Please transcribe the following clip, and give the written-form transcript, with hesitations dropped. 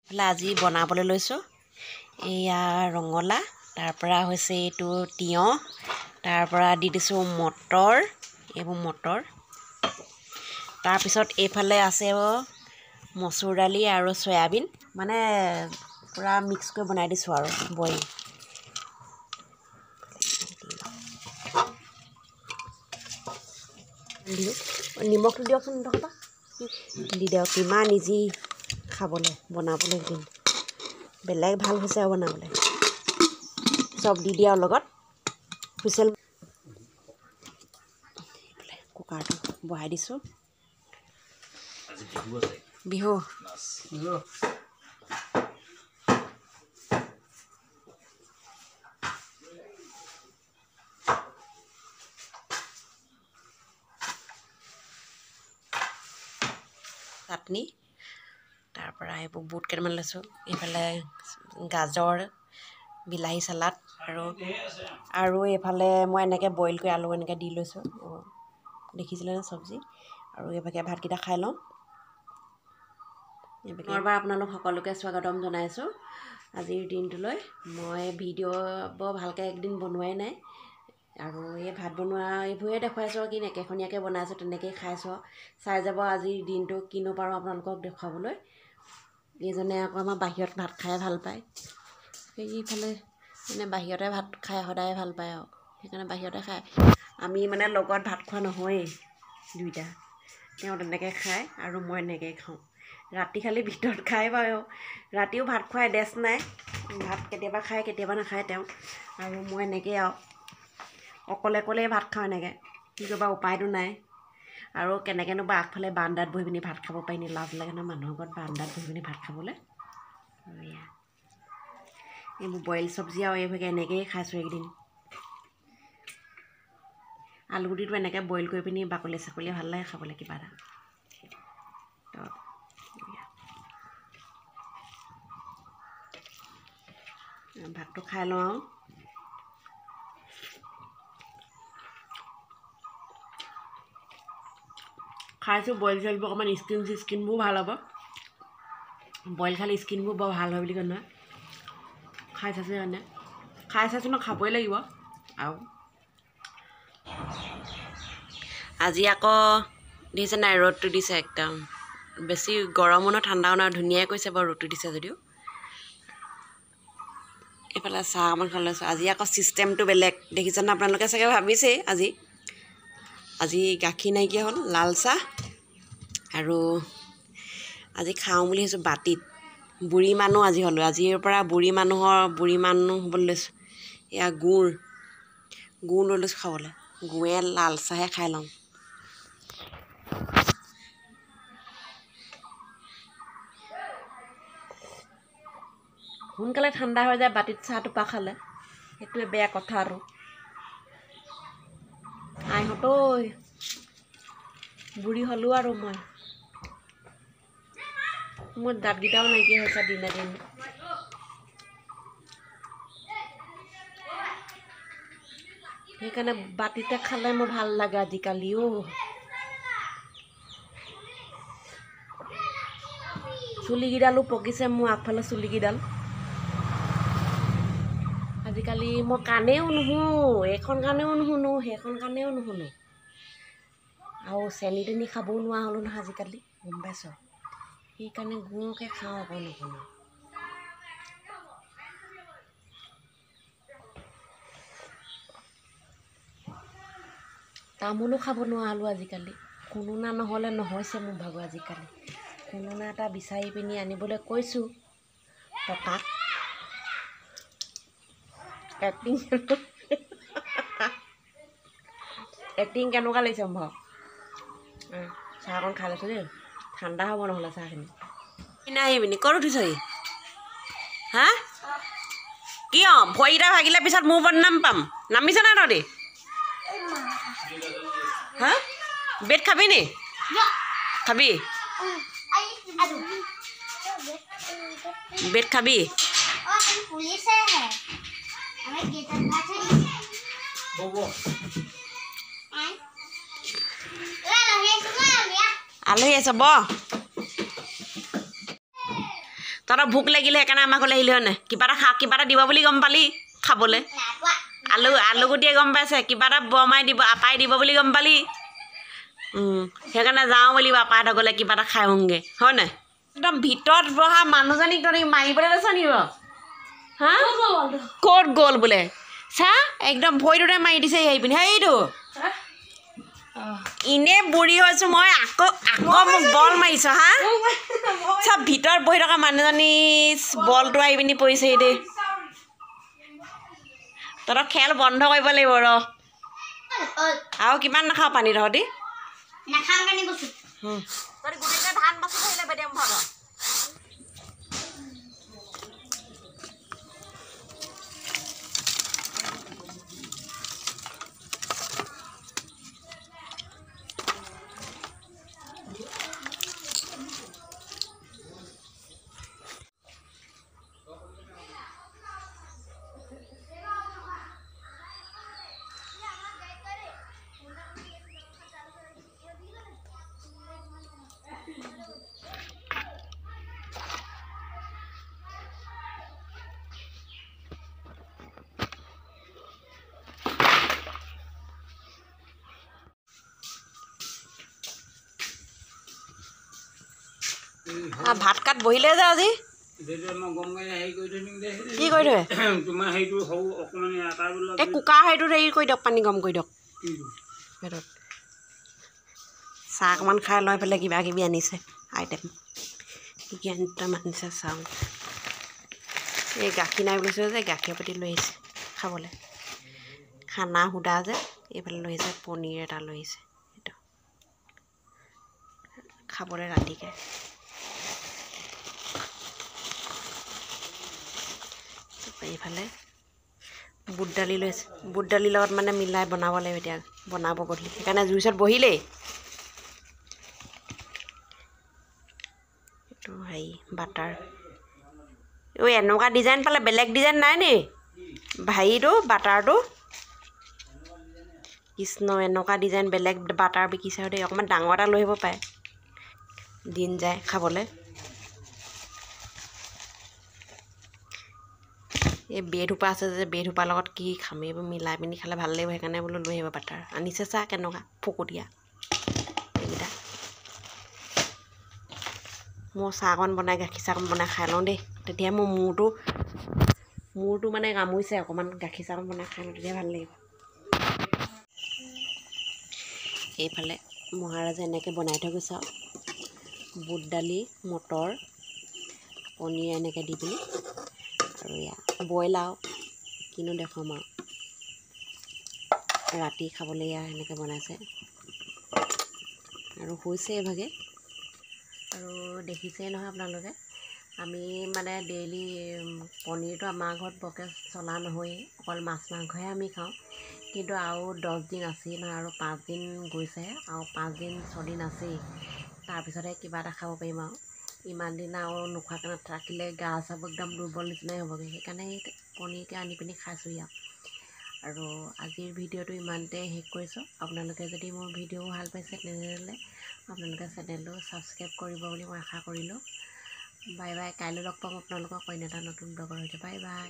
আজি বনাবলৈ লৈছোঁ এয়া ৰঙলা তাৰ পৰা হৈছে এইটো তিয়হ তাৰ পৰা দি দিছোঁ মটৰ এইবোৰ মটৰ তাৰ পিছত এইফালে আছে মচুৰ দালি আৰু সয়াবিন মানে পুৰা মিক্স কৰি বনাই দিছোঁ আৰু বইল নিমখটো দিয়কচোন দেখোন দি দিয়ক কিমান ইজি খাবলৈ বনাবলৈ দিন বেলেগ ভাল হৈছে আৰু বনাবলৈ চব দি দিয়াৰ লগত হুইচেল কুকাৰটো বহাই দিছোঁ বিহু চাটনি তাৰ পৰা এইবোৰ বুট কেইটামান লৈছোঁ এইফালে গাজৰ বিলাহী চালাড আৰু এইফালে মই এনেকৈ বইল কৰি আলু এনেকৈ দি লৈছোঁ দেখিছিলে নে চব্জি আৰু এইভাগে ভাতকেইটা খাই লওঁ পুনৰবাৰ আপোনালোক সকলোকে স্বাগতম জনাইছোঁ আজিৰ দিনটোলৈ মই ভিডিঅ' বৰ ভালকৈ একদিন বনোৱাই নাই আৰু এই ভাত বনোৱা এইবোৰে দেখুৱাইছোঁ কি একেখনীয়াকৈ বনাইছোঁ তেনেকৈয়ে খাইছোঁ চাই যাব আজিৰ দিনটো কিনো পাৰোঁ আপোনালোকক দেখুৱাবলৈ এইজনে আকৌ আমাৰ বাহিৰত ভাত খাই ভাল পায় সেইফালে মানে বাহিৰতে ভাত খাই সদায় ভাল পায় আৰু সেইকাৰণে বাহিৰতে খায় আমি মানে লগত ভাত খোৱা নহয়েই দুইটা তেওঁ তেনেকৈ খায় আৰু মই এনেকৈ খাওঁ ৰাতি খালি ভিতৰত খাই বাৰু ৰাতিও ভাত খোৱা এড্ৰেছ নাই ভাত কেতিয়াবা খায় কেতিয়াবা নাখায় তেওঁ আৰু মই এনেকৈ আৰু অকলে অকলেই ভাত খাওঁ এনেকৈ কি কৰিবা উপায়টো নাই আৰু কেনেকৈনো বা আগফালে বাৰান্দাত বহি পিনি ভাত খাব পাৰি নি লাজ লাগে ন মানুহৰ ঘৰত বাৰান্দাত বহি পিনি ভাত খাবলৈ এইবোৰ বইল চব্জি আৰু এইভাগে এনেকৈয়ে খাইছোঁ এইকেইদিন আলুগুটিটো এনেকৈ বইল কৰি পিনি বাকলি চাকলি ভাল লাগে খাবলৈ কিবা এটা ভাতটো খাই লওঁ আৰু খাইছোঁ বইল চইলবোৰ অকণমান স্কিনবোৰ ভাল হ'ব বইল খালে স্কিনবোৰ বৰ ভাল হয় বুলি কয় নহয় খাই চাইছোঁ মানে খাই চাইছোঁ ন খাবই লাগিব আৰু আজি আকৌ দিছে নাই ৰ'দটো দিছে একদম বেছি গৰমো নহয় ঠাণ্ডাও নহয় ধুনীয়াই কৈছে বাৰু ৰ'দটো দিছে যদিও এইফালে চাহ অকণমান খাই লৈছোঁ আজি আকৌ ছিষ্টেমটো বেলেগ দেখিছেনে আপোনালোকে চাগে ভাবিছেই আজি গাখীৰ নাইকিয়া হ'ল লাল চাহ আৰু আজি খাওঁ বুলি ভাবিছোঁ বাতিত বুঢ়ী মানুহ আজি হ'লোঁ আজিৰ পৰা বুঢ়ী মানুহ হ'বলৈ লৈছোঁ এয়া গুড় লৈ লৈছোঁ খাবলৈ গুড়ে লাল চাহে খাই লওঁ সোনকালে ঠাণ্ডা হৈ যায় বাতিত চাহ টোপা খালে সেইটোৱে বেয়া কথা আৰু আইহঁত বুঢ়ী হ'লোঁ আৰু মোৰ দাঁতকেইটাও নাইকিয়া হৈছে দিনে দিনে সেইকাৰণে বাতিতে খালে মোৰ ভাল লাগে আজিকালিও চুলিকেইডালো পকিছে মোৰ আগফালে চুলিকেইডাল আজিকালি মই কাণেও নুশুনো এইখন কাণেও নুশুনো সেইখন কাণেও নুশুনো আৰু চেনি তেনি খাবও নোৱাৰা হ'লোঁ নহয় আজিকালি গম পাইছ সেইকাৰণে গুড়কে খাওঁ আকৌ নুশুনো তামোলো খাব নোৱাৰা হ'লোঁ আজিকালি কোনোনা নহ'লে নহৈছে মোৰ ভাগৰ আজিকালি কোনোনা এটা বিচাৰি পিনি আনিবলৈ কৈছোঁ টকাক এক্টিং কেনেকুৱা লাগিছে সম্ভৱ চাহ অকণ খাই লৈছোঁ দেই ঠাণ্ডা হ'ব নহ'লে চাহখিনি নাহিবিনি ক'ত উঠিছহি হা কিয় ভৰিকেইটা ভাগিলে পিছত মোৰ বদনাম পাম নামিছে নাই তহঁতি হা বেড খাবি নি খাবি বেড খাবি আলহী আছে ব তহঁতৰ ভোক লাগিলে সেইকাৰণে আমাৰ ঘৰলৈ আহিলি হয় নাই কিবা এটা খা কিবা এটা দিব বুলি গম পালি খাবলৈ আলু গুটিয়ে গম পাইছে কিবা এটা বৰমাই দিব আপাই দিব বুলি গম পালি সেইকাৰণে যাওঁ বুলি আপাহঁতৰ গ'লে কিবা এটা খাই আহোঁগৈ হয় নাই একদম ভিতৰত বহা মানুহজনীক তহঁতি মাৰিবলৈ লৈছ নি বাৰু হা ক'ত গ'ল বোলে চা একদম ভৰিটোতে মাৰি দিছে আহি পিনে সেইটো ইনে বুঢ়ী হৈছোঁ মই আকৌ মোক বল মাৰিছ হা চব ভিতৰত বহি থকা মানুহজনী বলটো আহি পিনি পৰিছে দেই তহঁতৰ খেল বন্ধ কৰিব লাগিব ৰ আৰু কিমান নাখাওঁ পানী তহঁতি তহঁতি গোটেইকেইটা ধান বাচি থাকিলে বেদেম ভাগ ভাত কাট বহিলে যে আজি কি কৰি থয় এই কুকাৰ হেৰিটোত হেৰি কৰি দিয়ক পানী গৰম কৰি দিয়ক সেইটোত চাহ অকণমান খাই লৈ পেলাই কিবা কিবি আনিছে আইটেম কি কি আনিছে চাওঁ এই গাখীৰ নাই বুলিছে যে গাখীৰ পাতি লৈ আহিছে খাবলৈ খানা সুদা যে এইফালে লৈ আহিছে পনীৰ এটা লৈ আহিছে সেইটো খাবলৈ ৰাতিকৈ এইফালে বুট দালি লৈছে বুট দালিৰ লগত মানে মিলাই বনাব লাগিব এতিয়া বনাব গধূলি সেইকাৰণে জুইৰ ওচৰত বহিলেই এইটো হেৰি বাটাৰ ঐ এনেকুৱা ডিজাইন পালে বেলেগ ডিজাইন নাই নি হেৰিটো বাটাৰটো কৃষ্ণ এনেকুৱা ডিজাইন বেলেগ বাটাৰ বিকিছে আৰু দেই অকণমান ডাঙৰ এটা লৈ আহিব পাৰে দিন যায় খাবলৈ এই বেডোপা আছে যে বেডোপাৰ লগত কি খাম এইবোৰ মিলাই পিনি খালে ভাল লাগিব সেইকাৰণে বোলো লৈ আহিব বাটাৰ আনিছে চা কেনেকুৱা ফকটীয়া এইকেইটা মই চাহ অকণ বনাই গাখীৰ চাহ অকণ বনাই খাই লওঁ দেই তেতিয়া মোৰ মূৰটো মানে কামুৰিছে অকণমান গাখীৰ চাহ অকণ বনাই খাই লওঁ তেতিয়া ভাল লাগিব এইফালে মহাৰাজে এনেকৈ বনাই থৈ গৈছে আৰু বুট দালি মটৰ পনীৰ এনেকৈ দি পিনি আৰু এয়া বইল আৰু কিনো দেখুৱাম আৰু ৰাতি খাবলৈ এয়া এনেকৈ বনাইছে আৰু হৈছে এইভাগে আৰু দেখিছেই নহয় আপোনালোকে আমি মানে ডেইলি পনীৰটো আমাৰ ঘৰত বৰকৈ চলা নহয়েই অকল মাছ মাংসহে আমি খাওঁ কিন্তু আৰু 10 দিন আছেই নহয় আৰু 5 দিন গৈছেহে আৰু 5 দিন 6 দিন আছেই তাৰপিছতহে কিবা এটা খাব পাৰিম আৰু ইমান দিন আৰু নোখোৱাকৈ নাথাকিলে গা চাব একদম দুৰ্বল নিচিনাই হ'বগৈ সেইকাৰণে পনীৰকে আনি পিনি খাইছোঁহি আৰু আজিৰ ভিডিঅ'টো ইমানতে শেষ কৰিছোঁ আপোনালোকে যদি মোৰ ভিডিঅ' ভাল পাইছে তেনেহ'লে আপোনালোকে চেনেলটো ছাবস্ক্ৰাইব কৰিব বুলি মই আশা কৰিলোঁ বাই বাই কাইলৈ লগ পাম আপোনালোকক অন্য এটা নতুন ব্লগৰ সৈতে বাই বাই